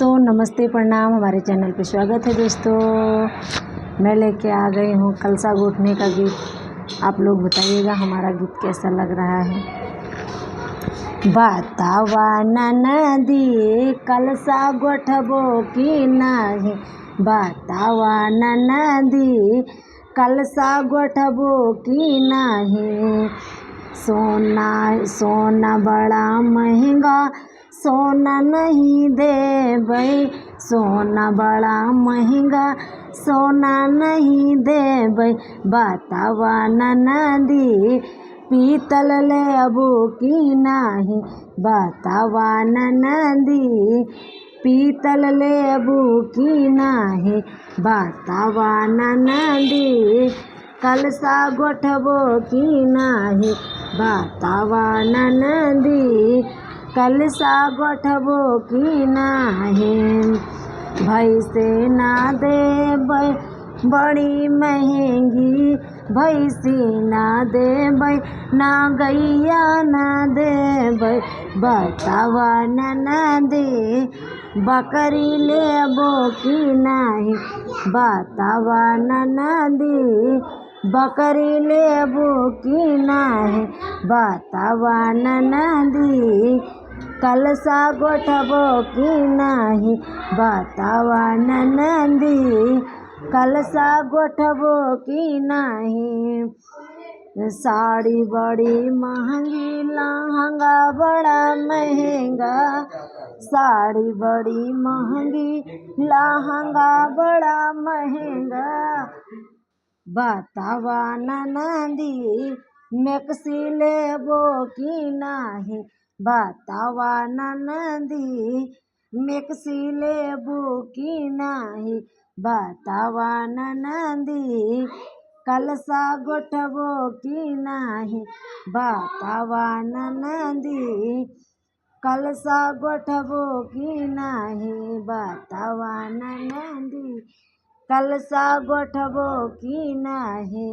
दोस्तों नमस्ते प्रणाम, हमारे चैनल पे स्वागत है। दोस्तों मैं लेके आ गई हूँ कलसा गूँथने का गीत। आप लोग बताइएगा हमारा गीत कैसा लग रहा है। बतावा ननदी कलसा गोठबो की नाही, बतावा ननदी कलसा गोठबो की नाही। सोना सोना बड़ा महंगा, सोना नहीं देबै, सोना बड़ा महंगा, सोना नहीं देबै। बतावा ननदी पीतल लेबो की नाही, बतावा ननदी पीतल लेबो की नाही। बतावा ननदी कलसा गोठबो की नाही, बतावा ननदी कलसा गोठबो की नाही। भैंसे ना देबै बड़ी महंगी, भैंसी ना देबै ना गैया ना देबै। बतावा ननदी बकरी लेबो की नाही, बतावा ननदी बकरी लेबो की नाही। बतावा ननदी कलसा गोठबो की नाही, बतावा ननदी कलसा गोठबो की नाही। साड़ी बड़ी महंगी, लहंगा बड़ा महंगा, साड़ी बड़ी महंगी, लहंगा बड़ा महंगा। बतावा ननदी मैक्सी लेबो की नाही, बतावा ननदी मैक्सी लेबो की नाही। बतावा ननदी कलसा गोठबो की नाही, बतावा ननदी कलसा गोठबो की नाही। बतावा ननदी कलसा गोठबो की नाही।